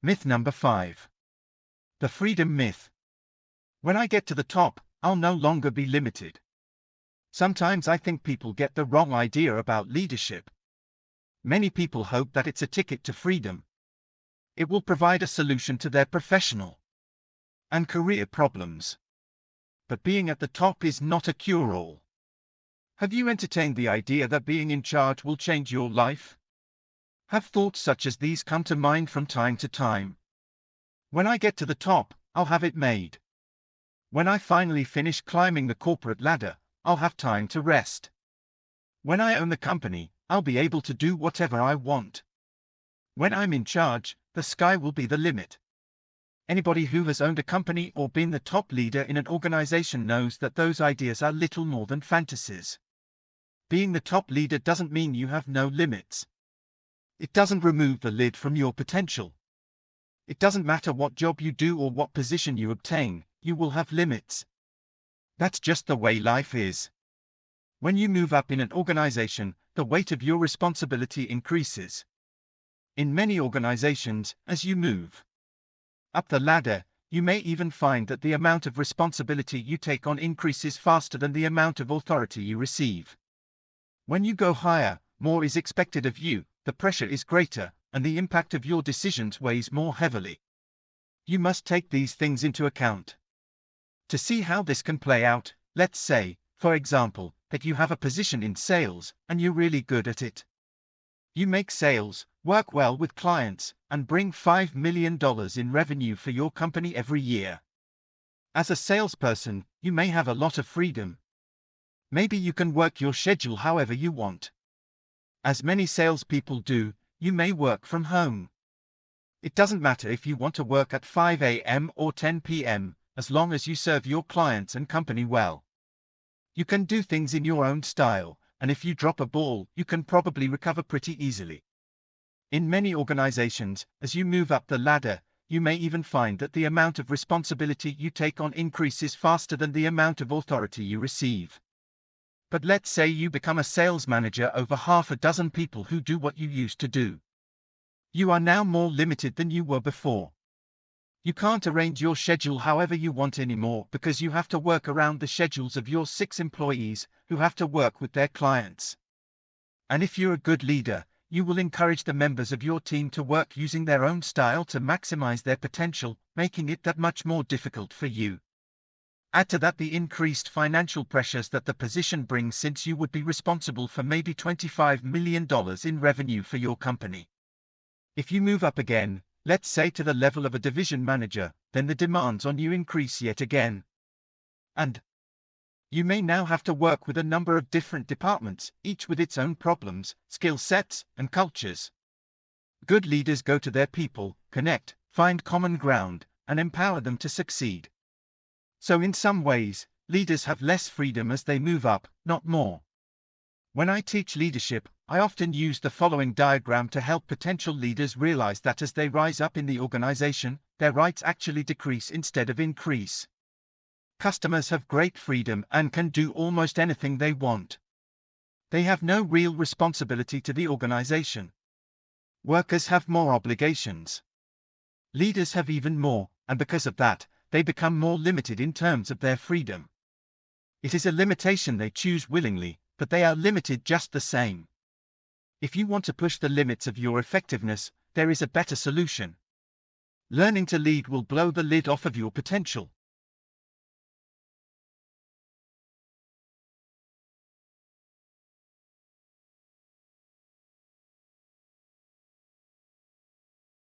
Myth number 5. The freedom myth. When I get to the top, I'll no longer be limited. Sometimes I think people get the wrong idea about leadership. Many people hope that it's a ticket to freedom. It will provide a solution to their professional and career problems. But being at the top is not a cure-all. Have you entertained the idea that being in charge will change your life? Have thoughts such as these come to mind from time to time? When I get to the top, I'll have it made. When I finally finish climbing the corporate ladder, I'll have time to rest. When I own the company, I'll be able to do whatever I want. When I'm in charge, the sky will be the limit. Anybody who has owned a company or been the top leader in an organization knows that those ideas are little more than fantasies. Being the top leader doesn't mean you have no limits. It doesn't remove the lid from your potential. It doesn't matter what job you do or what position you obtain, you will have limits. That's just the way life is. When you move up in an organization, the weight of your responsibility increases. In many organizations, as you move up the ladder, you may even find that the amount of responsibility you take on increases faster than the amount of authority you receive. When you go higher, more is expected of you, the pressure is greater, and the impact of your decisions weighs more heavily. You must take these things into account. To see how this can play out, let's say, for example, that you have a position in sales, and you're really good at it. You make sales, work well with clients, and bring $5 million in revenue for your company every year. As a salesperson, you may have a lot of freedom. Maybe you can work your schedule however you want. As many salespeople do, you may work from home. It doesn't matter if you want to work at 5 a.m. or 10 p.m., as long as you serve your clients and company well. You can do things in your own style, and if you drop a ball, you can probably recover pretty easily. In many organizations, as you move up the ladder, you may even find that the amount of responsibility you take on increases faster than the amount of authority you receive. But let's say you become a sales manager over half a dozen people who do what you used to do. You are now more limited than you were before. You can't arrange your schedule however you want anymore because you have to work around the schedules of your 6 employees who have to work with their clients. And if you're a good leader, you will encourage the members of your team to work using their own style to maximize their potential, making it that much more difficult for you. Add to that the increased financial pressures that the position brings, since you would be responsible for maybe $25 million in revenue for your company. If you move up again, let's say to the level of a division manager, then the demands on you increase yet again. And you may now have to work with a number of different departments, each with its own problems, skill sets, and cultures. Good leaders go to their people, connect, find common ground, and empower them to succeed. So in some ways, leaders have less freedom as they move up, not more. When I teach leadership, I often use the following diagram to help potential leaders realize that as they rise up in the organization, their rights actually decrease instead of increase. Customers have great freedom and can do almost anything they want. They have no real responsibility to the organization. Workers have more obligations. Leaders have even more, and because of that, they become more limited in terms of their freedom. It is a limitation they choose willingly, but they are limited just the same. If you want to push the limits of your effectiveness, there is a better solution. Learning to lead will blow the lid off of your potential.